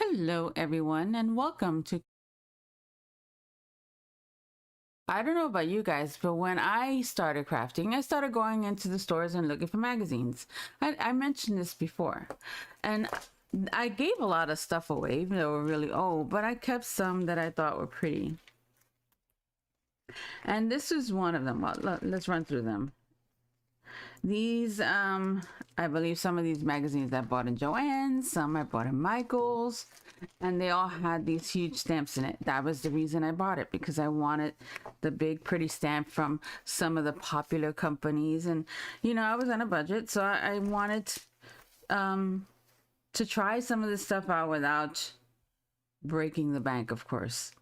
Hello, everyone, and welcome to. I don't know about you guys, but when I started crafting, I started going into the stores and looking for magazines. I mentioned this before, and I gave a lot of stuff away, even though they were really old, but I kept some that I thought were pretty. And this is one of them. Let's run through them. These, I believe some of these magazines I bought in Joann's, some I bought in Michael's, and they all had these huge stamps in it. That was the reason I bought it, because I wanted the big pretty stamp from some of the popular companies. And I was on a budget, so I wanted to try some of this stuff out without breaking the bank, of course.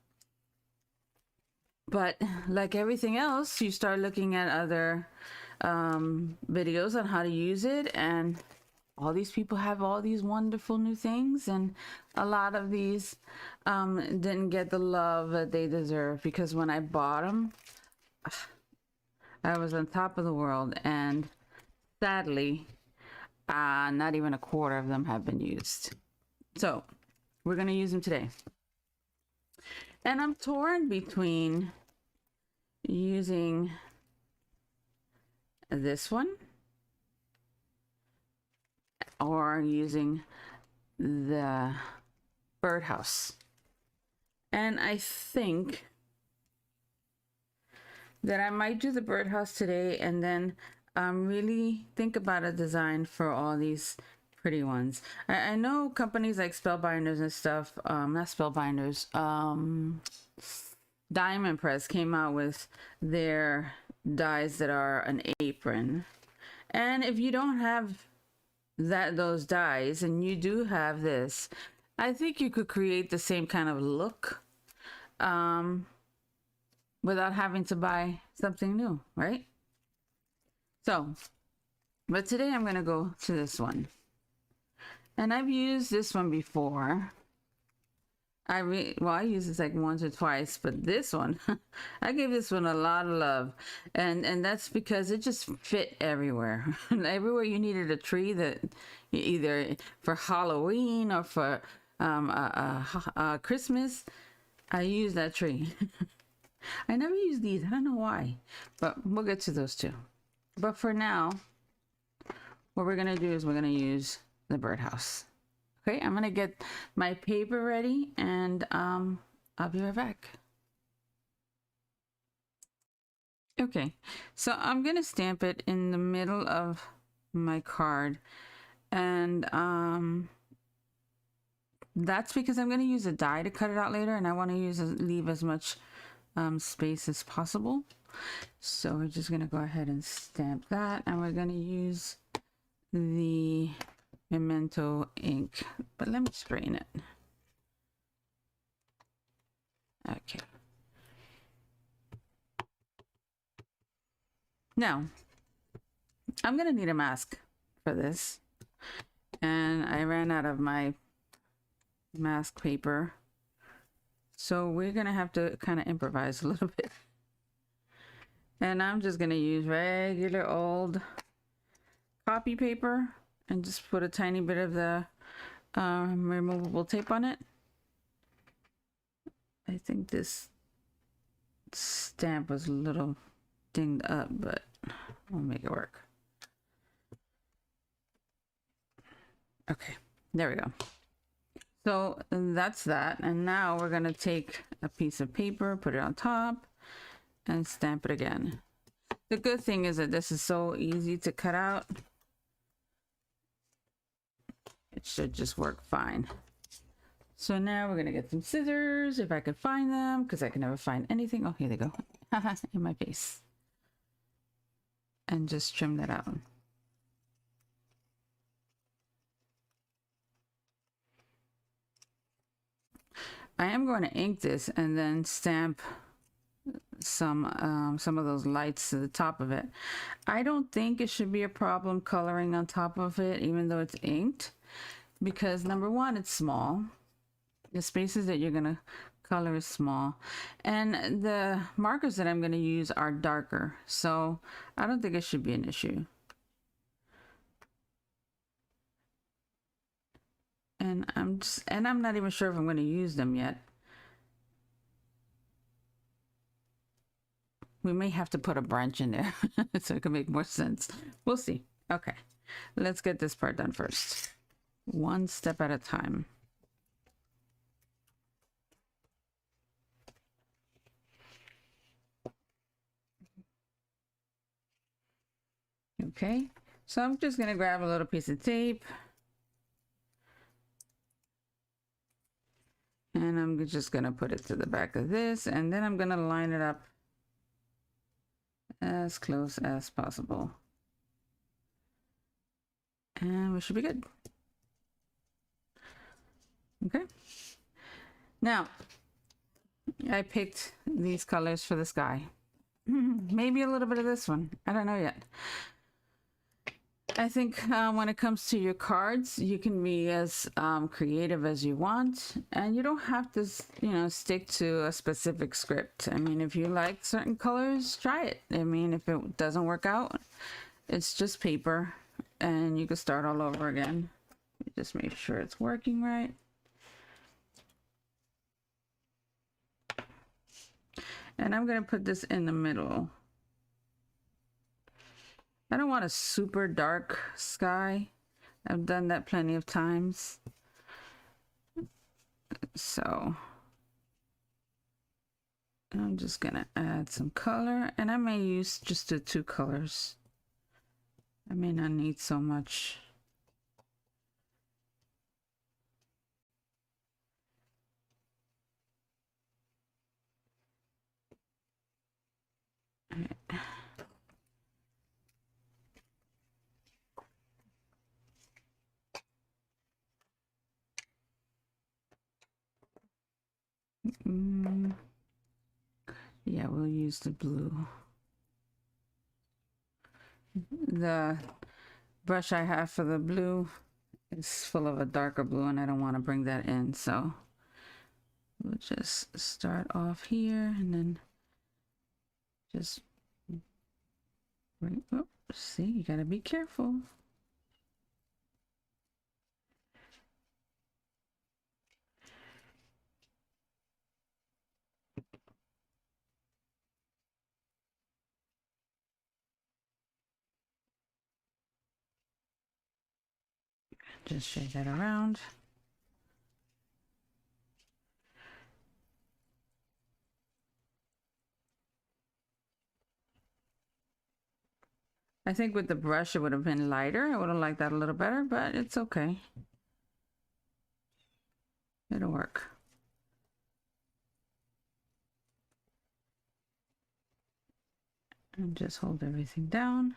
But like everything else, you start looking at other videos on how to use it, and all these people have all these wonderful new things, and a lot of these didn't get the love that they deserve, because when I bought them, I was on top of the world, and sadly not even a quarter of them have been used. So we're going to use them today, and I'm torn between using this one or using the birdhouse. And I think that I might do the birdhouse today, and then really think about a design for all these pretty ones. I know companies like Spellbinders and stuff, not Spellbinders, Diamond Press came out with their dies that are an apron. And if you don't have those dies and you do have this, I think you could create the same kind of look without having to buy something new, right? So, but today I'm going to go to this one. And I've used this one before. I used this like once or twice, but this one, I gave this one a lot of love, and that's because it just fit everywhere. Everywhere you needed a tree, that either for Halloween or for Christmas, I used that tree. I never used these. I don't know why, but we'll get to those too. But for now, what we're gonna do is we're gonna use the birdhouse. Okay, I'm gonna get my paper ready, and I'll be right back. Okay, so I'm gonna stamp it in the middle of my card, and that's because I'm gonna use a die to cut it out later, and I want to leave as much space as possible. So we're just gonna go ahead and stamp that, and we're gonna use the Memento ink, but let me strain it. Okay. Now, I'm gonna need a mask for this, and I ran out of my mask paper, so we're gonna have to kind of improvise a little bit. And I'm just gonna use regular old copy paper and just put a tiny bit of the removable tape on it. I think this stamp was a little dinged up, but we'll make it work. Okay, there we go. So that's that, and now we're gonna take a piece of paper, put it on top, and stamp it again. The good thing is that this is so easy to cut out. It should just work fine. So now we're gonna get some scissors, if I could find them, because I can never find anything. Oh, here they go. In my face. And just trim that out. I am going to ink this and then stamp some of those lights to the top of it. I don't think it should be a problem coloring on top of it, even though it's inked, because number one, it's small. The spaces that you're gonna color is small, and the markers that I'm gonna use are darker, so I don't think it should be an issue. And I'm not even sure if I'm going to use them yet. We may have to put a branch in there so it can make more sense. We'll see. Okay, let's get this part done first. One step at a time. Okay, so I'm just going to grab a little piece of tape. And I'm just going to put it to the back of this, and then I'm going to line it up as close as possible. And we should be good. Okay. Now, I picked these colors for the sky. Maybe a little bit of this one. I don't know yet. I think when it comes to your cards, you can be as creative as you want, and you don't have to, you know, stick to a specific script. I mean, if you like certain colors, try it. I mean, if it doesn't work out, it's just paper, and you can start all over again. Just make sure it's working right. And I'm going to put this in the middle. I don't want a super dark sky. I've done that plenty of times. So I'm just gonna add some color, and I may use just the two colors. I may not need so much. Yeah, we'll use the blue. The brush I have for the blue is full of a darker blue, and I don't want to bring that in, so we'll just start off here and then just bring, oh, see, you gotta be careful. Just shake that around. I think with the brush it would have been lighter. I would have liked that a little better, but it's okay. It'll work. And just hold everything down.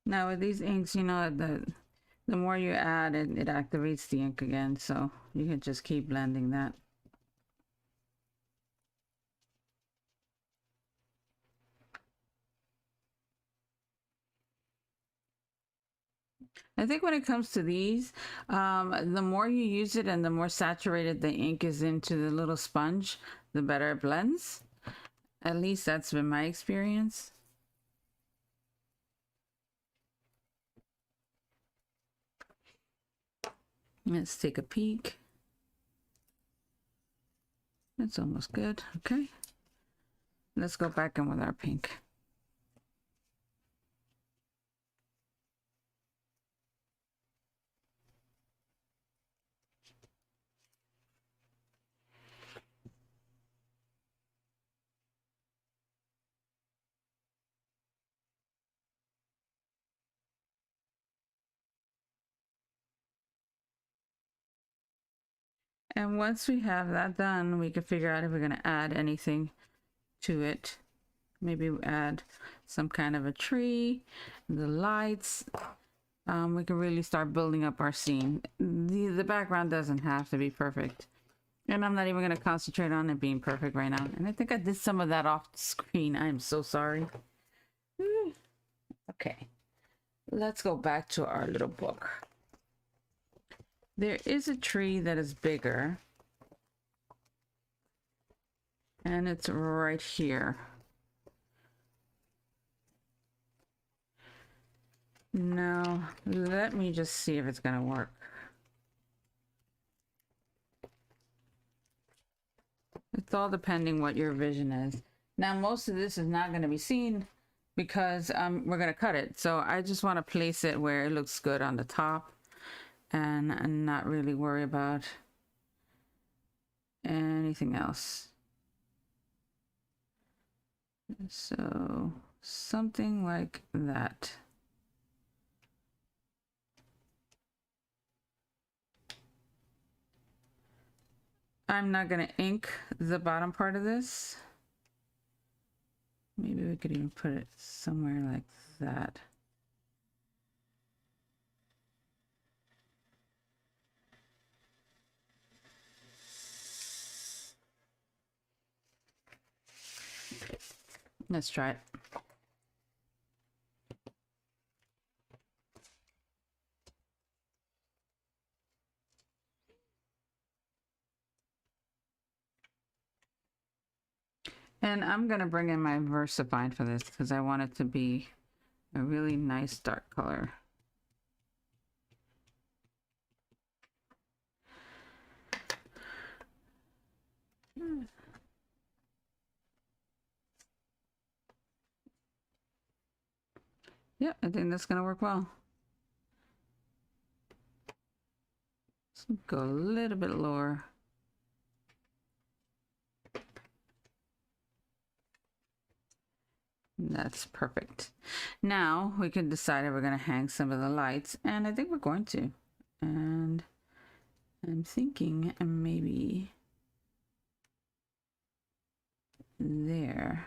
Now with these inks, you know, the more you add, it activates the ink again, so you can just keep blending that. I think when it comes to these, the more you use it and the more saturated the ink is into the little sponge, the better it blends. At least that's been my experience. Let's take a peek. It's almost good. Okay. Let's go back in with our pink. And once we have that done, we can figure out if we're going to add anything to it Maybe we add some kind of a tree, the lights. We can really start building up our scene. The background doesn't have to be perfect. And I'm not even going to concentrate on it being perfect right now. And I think I did some of that off the screen. I'm so sorry. Okay. Let's go back to our little book. There is a tree that is bigger. And it's right here. Now, let me just see if it's going to work. It's all depending what your vision is. Now, most of this is not going to be seen because we're going to cut it. So I just want to place it where it looks good on the top and not really worry about anything else. So something like that. I'm not going to ink the bottom part of this. Maybe we could even put it somewhere like that. Let's try it. And I'm going to bring in my VersaFine for this because I want it to be a really nice dark color. Yeah, I think that's going to work well. Let's go a little bit lower. That's perfect. Now we can decide if we're going to hang some of the lights, and I think we're going to. And I'm thinking maybe there.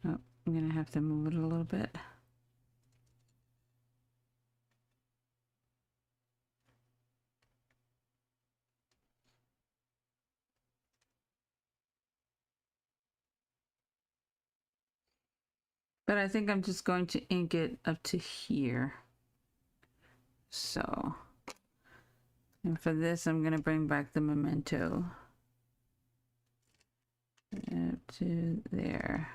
Oh, I'm going to have to move it a little bit. But I think I'm just going to ink it up to here. So, and for this, I'm going to bring back the memento up to there.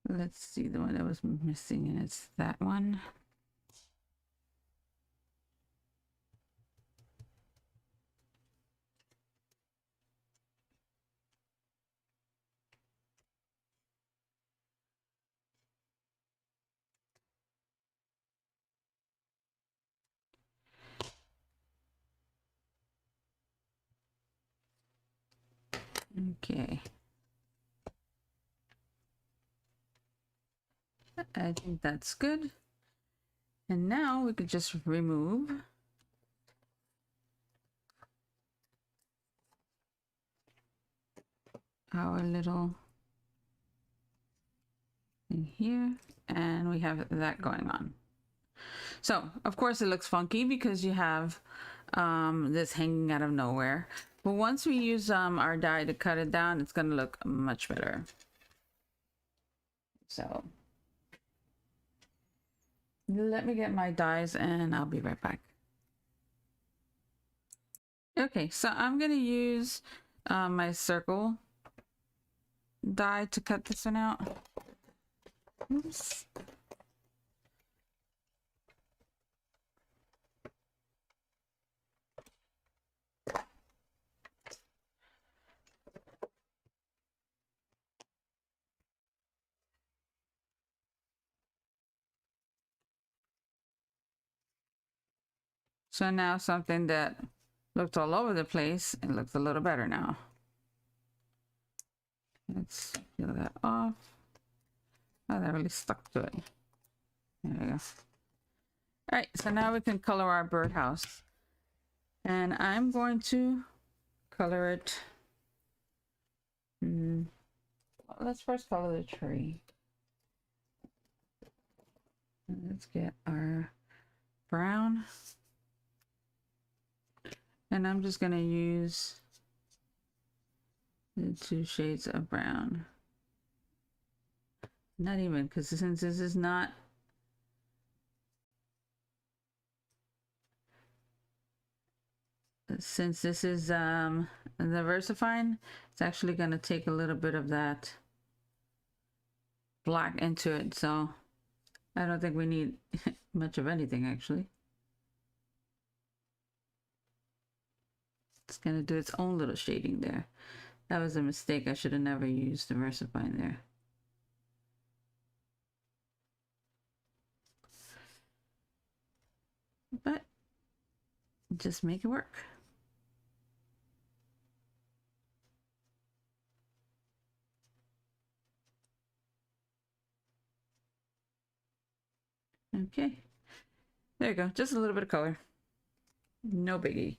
Let's see, the one that was missing, and it's that one. Okay. I think that's good. And now we could just remove our little thing here, and we have that going on. So of course it looks funky because you have this hanging out of nowhere, but once we use our die to cut it down, it's going to look much better. So let me get my dies and I'll be right back. Okay, so I'm gonna use my circle die to cut this one out. Oops. So now something that looked all over the place, it looks a little better now. Let's peel that off. Oh, that really stuck to it. There we go. All right, so now we can color our birdhouse. And I'm going to color it. Let's first color the tree. Let's get our brown. And I'm just going to use the 2 shades of brown. Not even, because since this is not the VersaFine, it's actually going to take a little bit of that black into it, so I don't think we need much of anything actually. It's going to do its own little shading there. That was a mistake. I should have never used the VersaFine there. But just make it work. Okay, there you go. Just a little bit of color. No biggie.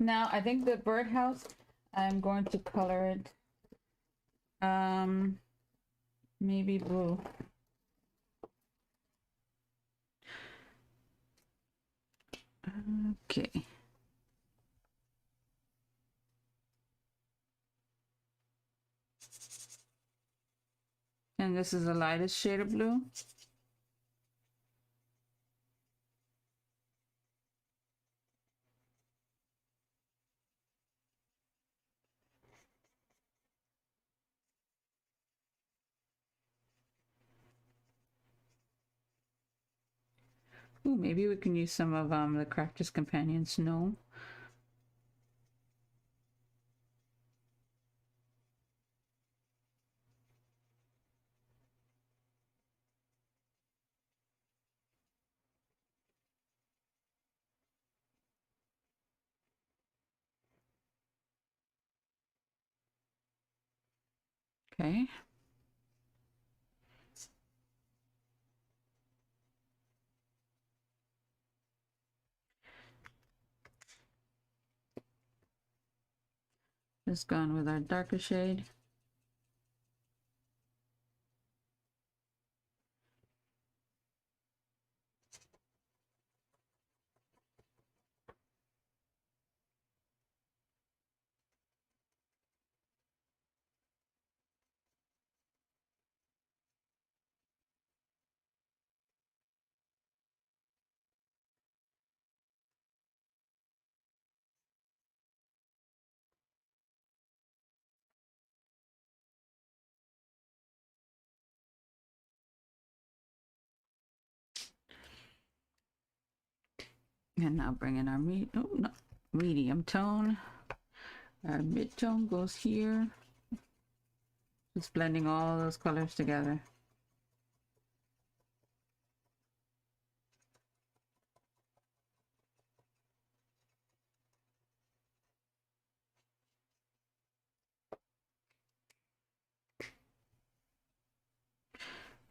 Now I think the birdhouse, I'm going to color it maybe blue. Okay. And this is the lightest shade of blue. Ooh, maybe we can use some of the Crafter's Companion Snow. Okay. Just gone with our darker shade. And now bring in our medium tone. Our mid-tone goes here. Just blending all those colors together.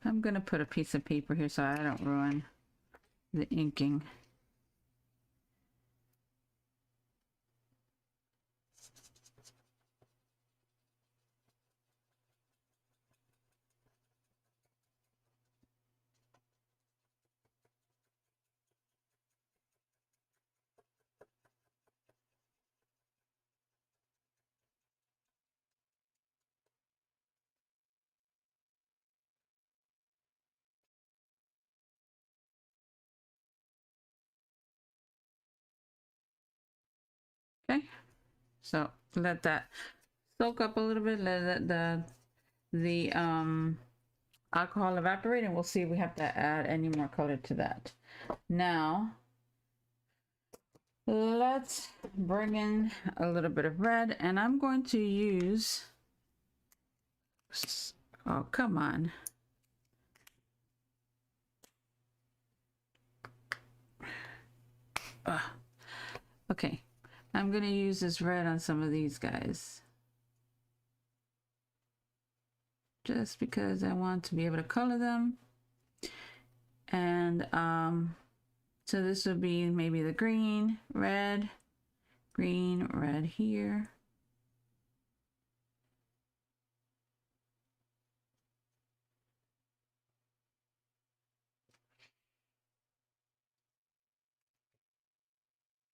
I'm gonna put a piece of paper here so I don't ruin the inking. So let that soak up a little bit. Let the alcohol evaporate, and we'll see if we have to add any more color to that. Now let's bring in a little bit of red, and I'm going to use, oh come on, okay, I'm gonna use this red on some of these guys just because I want to be able to color them. And so this would be maybe the green, red here.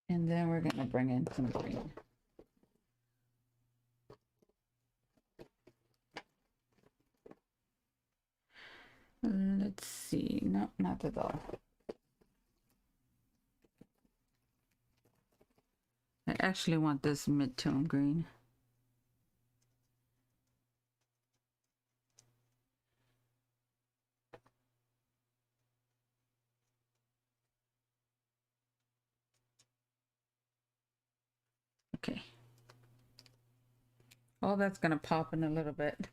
And then we're gonna bring in some green. Let's see, no, not at all. I actually want this mid-tone green. Okay. Oh, that's gonna pop in a little bit.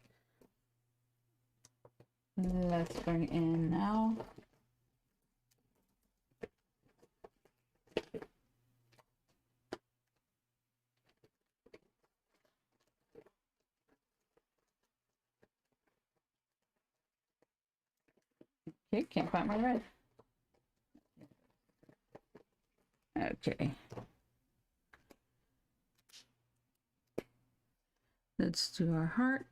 Let's bring in now. Okay, can't find my red. Okay. Let's do our heart.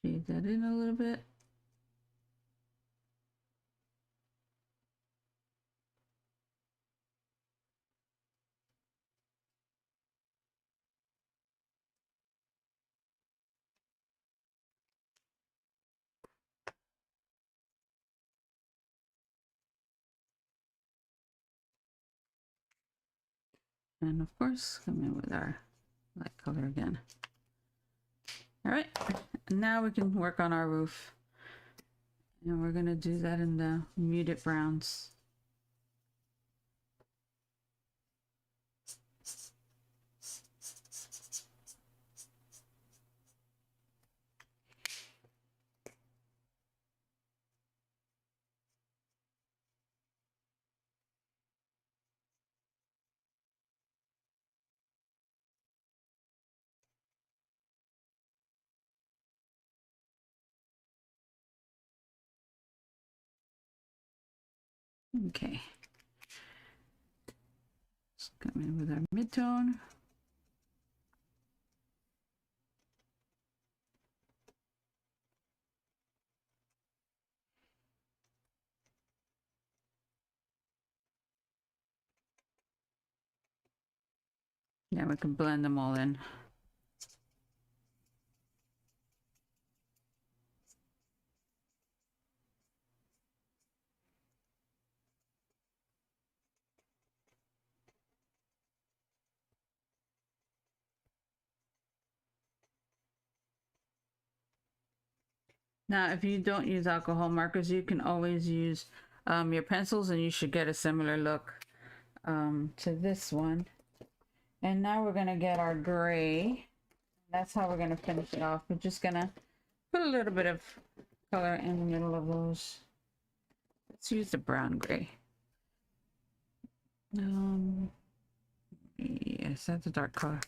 Shade that in a little bit. And of course, come in with our light color again. All right, now we can work on our roof. And we're gonna do that in the muted browns. Okay. Let's come in with our midtone. Yeah, we can blend them all in. Now, if you don't use alcohol markers, you can always use your pencils, and you should get a similar look to this one. And now we're gonna get our gray. That's how we're gonna finish it off. We're just gonna put a little bit of color in the middle of those. Let's use the brown gray. Yes, that's a dark color.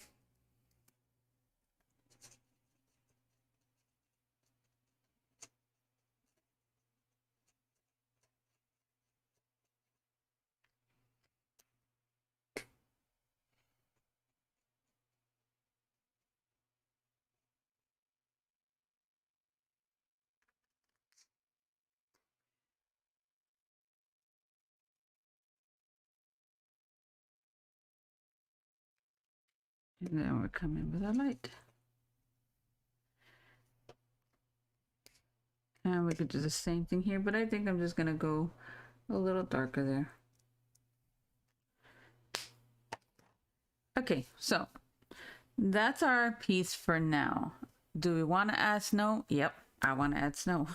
And then we're coming with our light. And we could do the same thing here, but I think I'm just gonna go a little darker there. Okay, so that's our piece for now. Do we want to add snow? Yep, I want to add snow.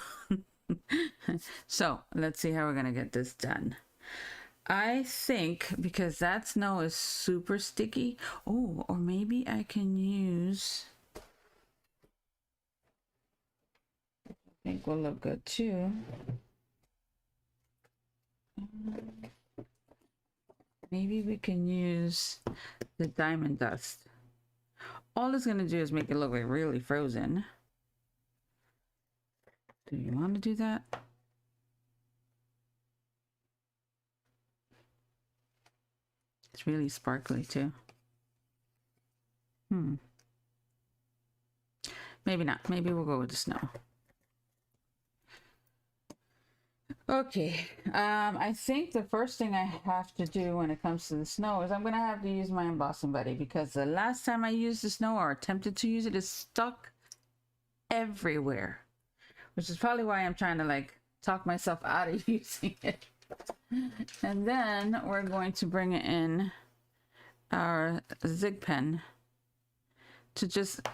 So let's see how we're gonna get this done. I think because that snow is super sticky. Oh, or maybe I can use, I think will look good too. Maybe we can use the diamond dust. All it's gonna do is make it look like really frozen. Do you want to do that? It's really sparkly too. Maybe not. Maybe we'll go with the snow. Okay, I think the first thing I have to do when it comes to the snow is I'm gonna have to use my embossing buddy, because the last time I used the snow or attempted to use it, it's stuck everywhere, which is probably why I'm trying to like talk myself out of using it. And then we're going to bring in our zig pen to just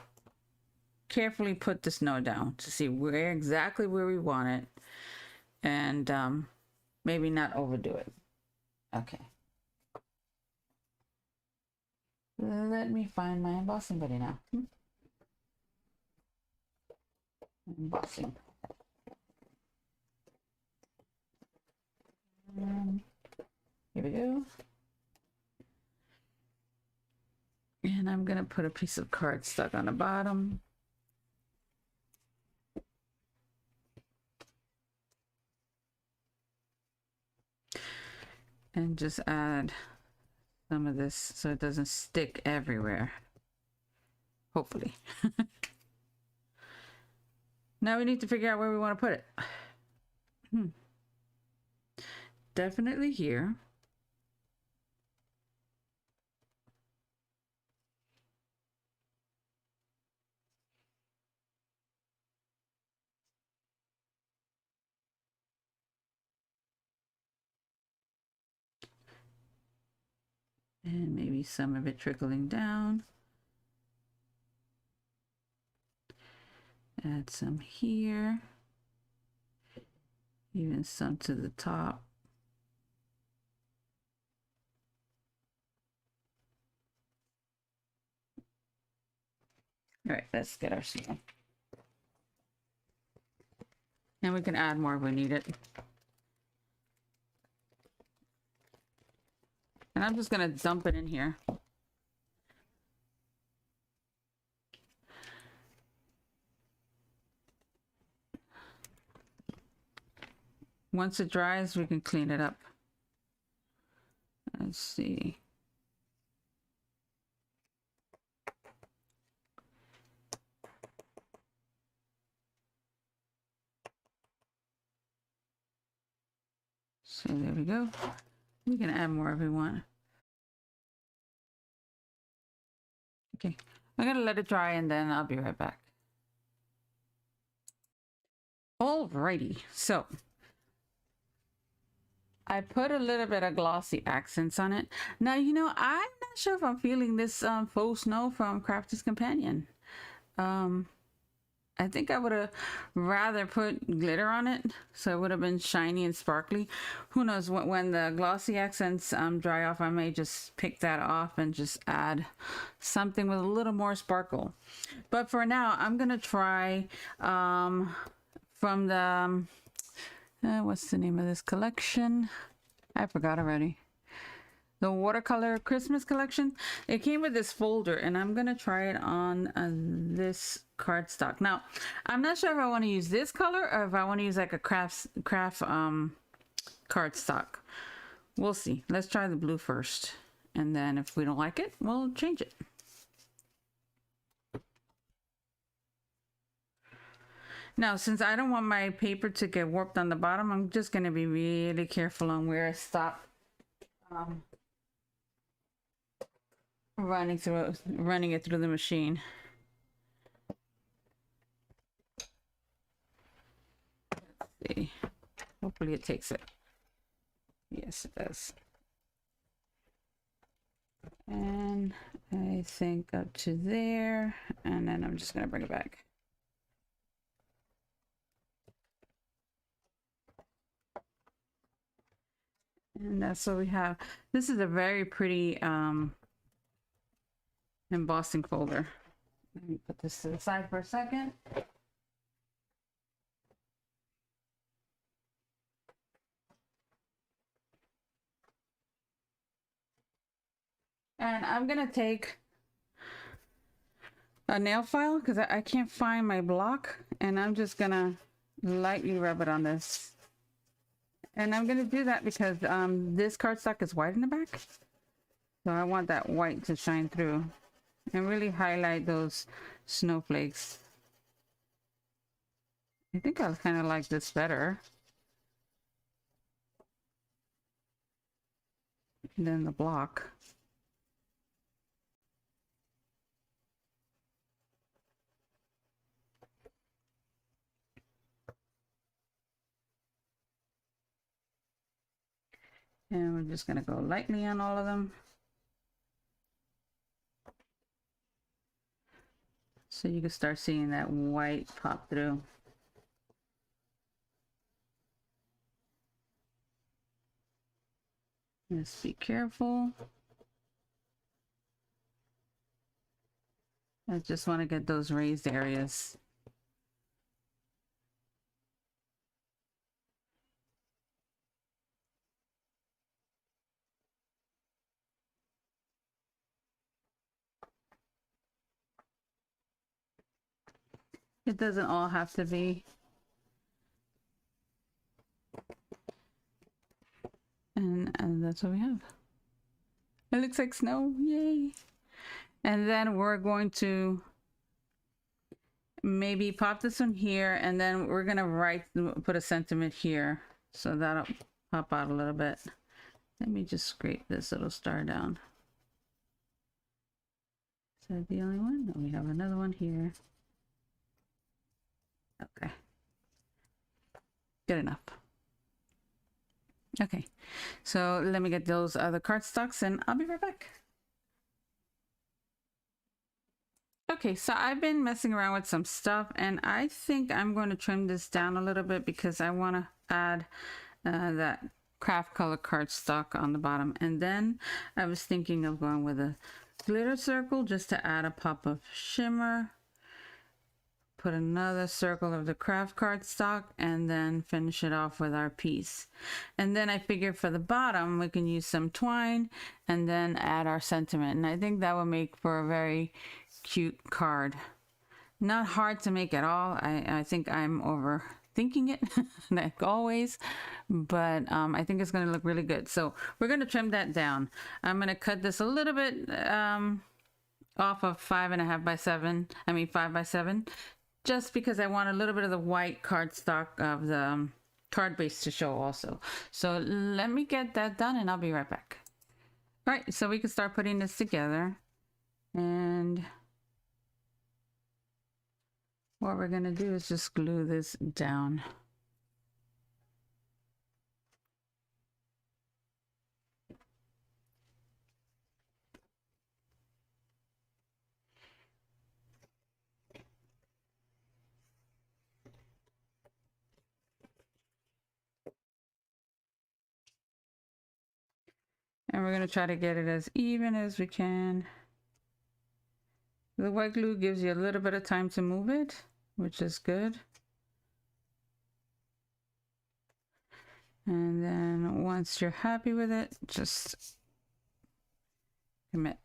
carefully put the snow down to see where exactly where we want it, and maybe not overdo it. Okay, let me find my embossing buddy now. Embossing. Here we go. And I'm gonna put a piece of cardstock on the bottom. And just add some of this so it doesn't stick everywhere. Hopefully. Now we need to figure out where we want to put it. Definitely here. And maybe some of it trickling down. Add some here. Even some to the top. All right, let's get our snow. And we can add more if we need it. And I'm just gonna dump it in here. Once it dries, we can clean it up. Let's see. So there we go. We can add more if we want. Okay, I'm gonna let it dry and then I'll be right back. Alrighty, so I put a little bit of glossy accents on it. Now, you know, I'm not sure if I'm feeling this faux snow from Crafter's Companion. I think I would have rather put glitter on it, so it would have been shiny and sparkly. Who knows, when the glossy accents dry off, I may just pick that off and just add something with a little more sparkle. But for now, I'm gonna try from the what's the name of this collection? I forgot already. The Watercolor Christmas collection. It came with this folder, and I'm gonna try it on this cardstock. Now, I'm not sure if I want to use this color or if I want to use like a craft cardstock. We'll see. Let's try the blue first, and then if we don't like it, we'll change it. Now, since I don't want my paper to get warped on the bottom, I'm just going to be really careful on where I stop running it through the machine. Let's see. Hopefully it takes it. Yes, it does. And I think up to there, and then I'm just gonna bring it back. And that's what we have. This is a very pretty embossing folder. Let me put this to the side for a second. And I'm gonna take a nail file because I can't find my block, and I'm just gonna lightly rub it on this. And I'm gonna do that because this cardstock is white in the back, so I want that white to shine through and really highlight those snowflakes. I think I kind of like this better than the block. And we're just gonna go lightly on all of them. So you can start seeing that white pop through. Just be careful. I just want to get those raised areas. It doesn't all have to be. And that's what we have. It looks like snow, yay. And then we're going to maybe pop this one here, and then we're gonna put a sentiment here. So that'll pop out a little bit. Let me just scrape this little star down. Is that the only one? No, we have another one here. Okay. Good enough. Okay, so let me get those other cardstocks and I'll be right back. Okay, so I've been messing around with some stuff, and I think I'm going to trim this down a little bit because I want to add that craft color cardstock on the bottom. And then I was thinking of going with a glitter circle just to add a pop of shimmer. Put another circle of the craft cardstock and then finish it off with our piece. And then I figured for the bottom we can use some twine and then add our sentiment. And I think that will make for a very cute card. Not hard to make at all. I think I'm overthinking it like always, but I think it's going to look really good. So we're going to trim that down. I'm going to cut this a little bit off of 5.5 by 7. I mean 5 by 7. Just because I want a little bit of the white cardstock of the card base to show also. So let me get that done and I'll be right back. All right, so we can start putting this together. And what we're gonna do is just glue this down. And we're going to try to get it as even as we can. The white glue gives you a little bit of time to move it, which is good. And then once you're happy with it, just commit.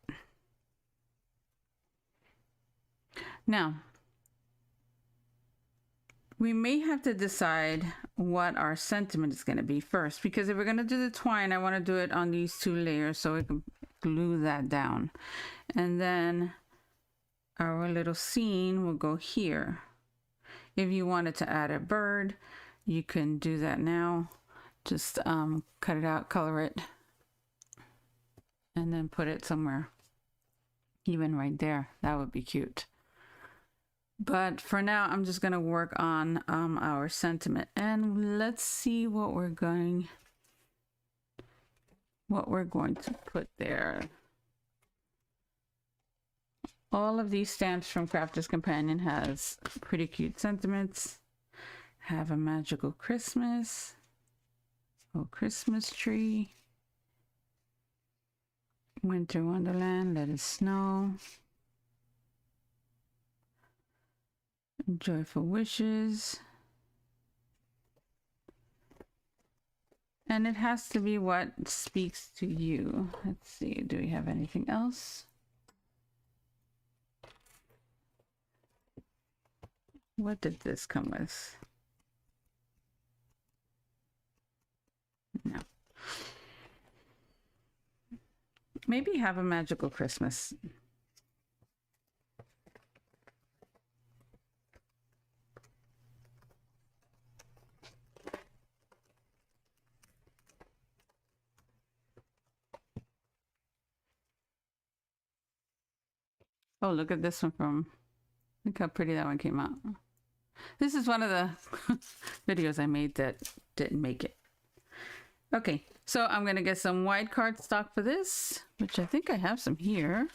Now, we may have to decide what our sentiment is going to be first, because if we're going to do the twine, I want to do it on these 2 layers so we can glue that down. And then our little scene will go here. If you wanted to add a bird, you can do that now. Just cut it out, color it, and then put it somewhere. Even right there, that would be cute. But for now, I'm just gonna work on our sentiment, and let's see what we're going to put there. All of these stamps from Crafter's Companion has pretty cute sentiments. Have a magical Christmas. Oh, Christmas tree. Winter Wonderland, let it snow. Joyful wishes. And it has to be what speaks to you. Let's see, do we have anything else? What did this come with? No. Maybe have a magical Christmas. Oh, look at this one from, look how pretty that one came out. This is one of the videos I made that didn't make it. Okay, so I'm gonna get some white cardstock for this, which I think I have some here.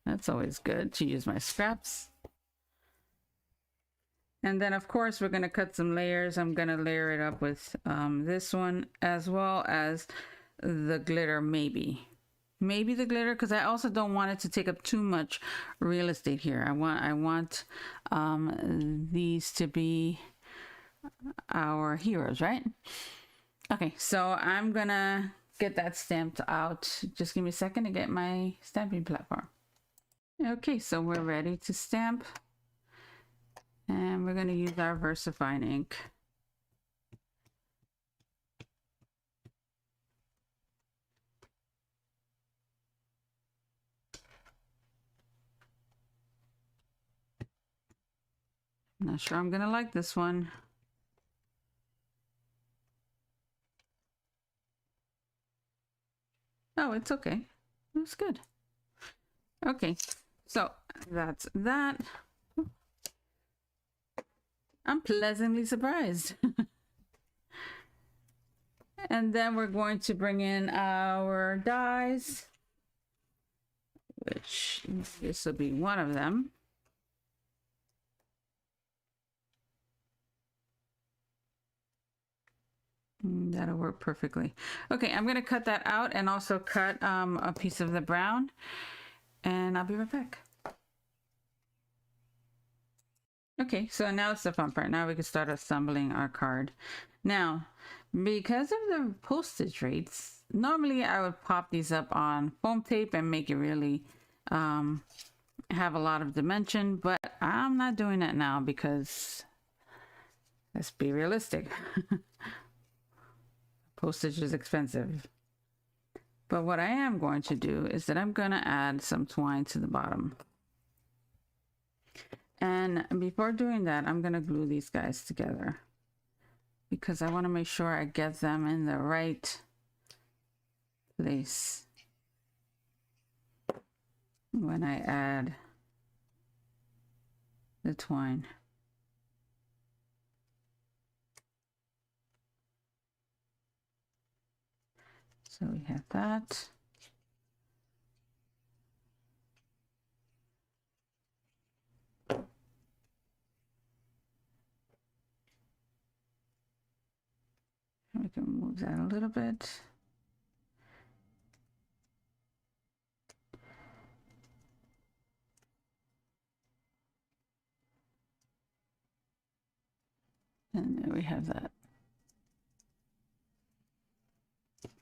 That's always good to use my scraps. And then of course we're gonna cut some layers. I'm gonna layer it up with this one as well as the glitter, maybe the glitter, because I also don't want it to take up too much real estate here. I want these to be our heroes, right? Okay, so I'm gonna get that stamped out. Just give me a second to get my stamping platform. Okay, so we're ready to stamp, and we're gonna use our VersaFine ink. Not sure I'm gonna like this one. Oh, it's okay. It's good. Okay, so that's that. I'm pleasantly surprised. And then we're going to bring in our dies, which this will be one of them. That'll work perfectly. Okay, I'm gonna cut that out and also cut a piece of the brown, and I'll be right back. Okay, so now it's the fun part. Now we can start assembling our card. Now, because of the postage rates, normally I would pop these up on foam tape and make it really have a lot of dimension, but I'm not doing that now because let's be realistic. Postage is expensive. But what I am going to do is that I'm going to add some twine to the bottom. And before doing that, I'm going to glue these guys together because I want to make sure I get them in the right place when I add the twine. So we have that. We can move that a little bit. And there we have that.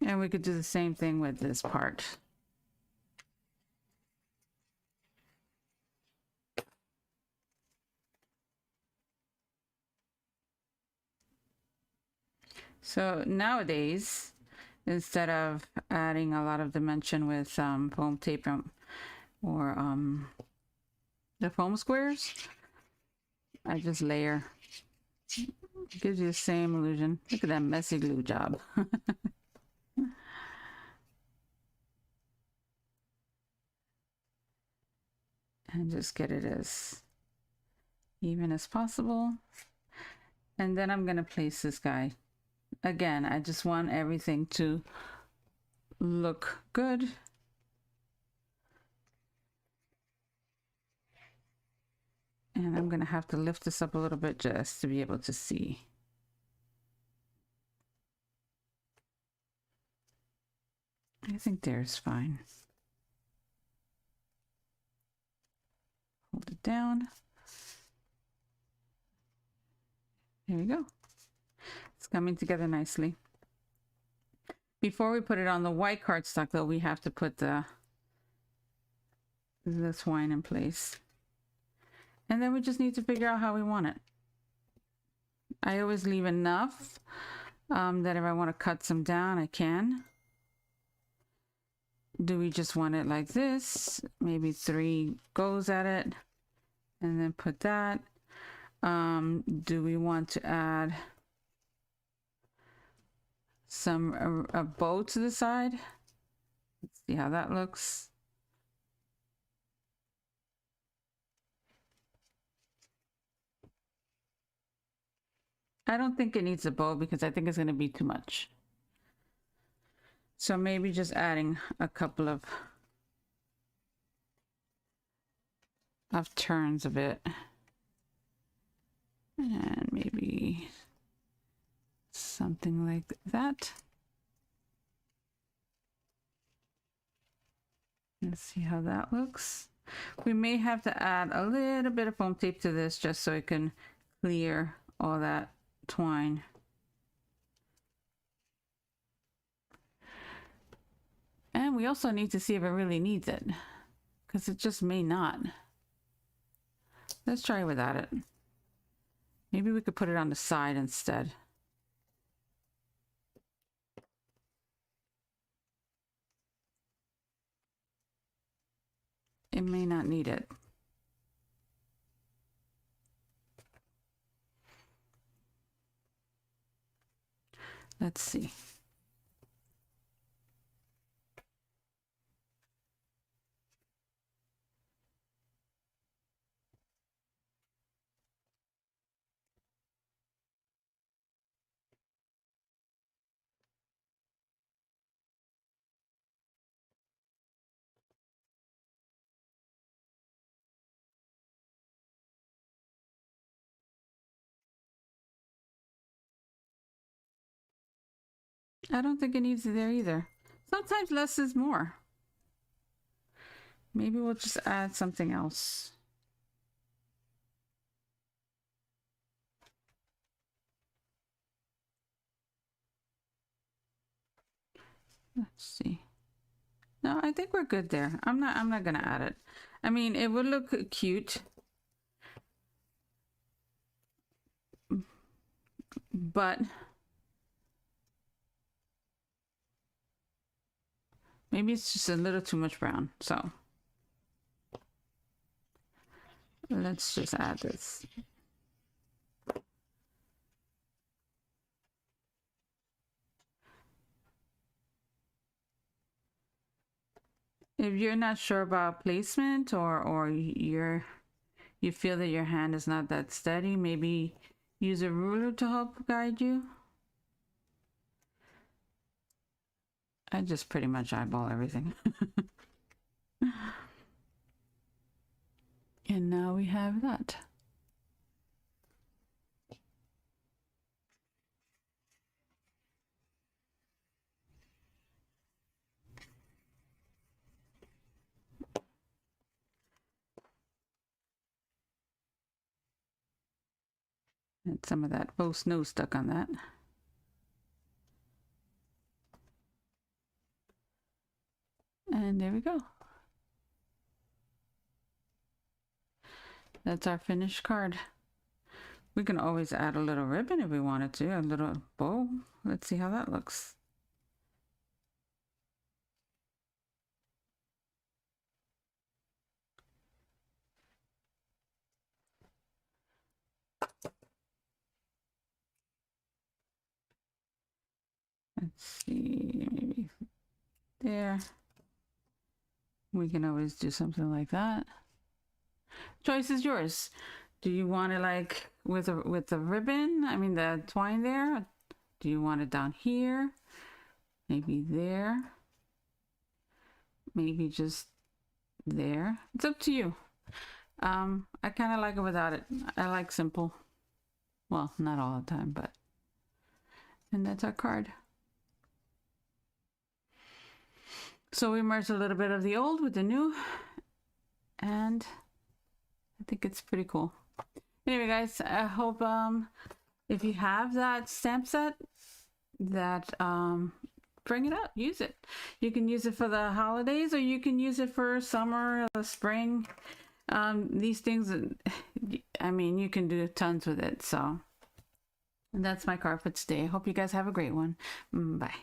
And we could do the same thing with this part. So nowadays, instead of adding a lot of dimension with foam tape or the foam squares, I just layer. It gives you the same illusion. Look at that messy glue job. and just get it as even as possible. And then I'm going to place this guy. Again, I just want everything to look good. And I'm going to have to lift this up a little bit just to be able to see. I think there's fine. Hold it down. There we go. It's coming together nicely. Before we put it on the white cardstock though, we have to put this twine in place. And then we just need to figure out how we want it. I always leave enough that if I want to cut some down, I can. Do we just want it like this? Maybe 3 goes at it and then put that. Do we want to add some a bow to the side? Let's see how that looks. I don't think it needs a bow because I think it's going to be too much. So maybe just adding a couple of turns of it. And maybe something like that. Let's see how that looks. We may have to add a little bit of foam tape to this just so it can clear all that twine. And we also need to see if it really needs it, because it just may not. Let's try without it. Maybe we could put it on the side instead. It may not need it. Let's see. I don't think it needs it there either. Sometimes less is more. Maybe we'll just add something else. Let's see. No, I think we're good there. I'm not gonna add it. I mean, it would look cute. But maybe it's just a little too much brown. So let's just add this. If you're not sure about placement or you feel that your hand is not that steady, maybe use a ruler to help guide you. I just pretty much eyeball everything. And now we have that. And some of that faux snow stuck on that. And there we go. That's our finished card. We can always add a little ribbon if we wanted to, a little bow. Let's see how that looks. Let's see, maybe there. We can always do something like that. Choice is yours. Do you want it like with the ribbon? I mean the twine there? Do you want it down here? Maybe there? Maybe just there? It's up to you. I kind of like it without it. I like simple. Well, not all the time, but... And that's our card. So we merged a little bit of the old with the new. And I think it's pretty cool. Anyway, guys, I hope if you have that stamp set, that bring it up, use it. You can use it for the holidays, or you can use it for summer or spring. These things, I mean, you can do tons with it. So, and that's my card for today. Hope you guys have a great one. Bye.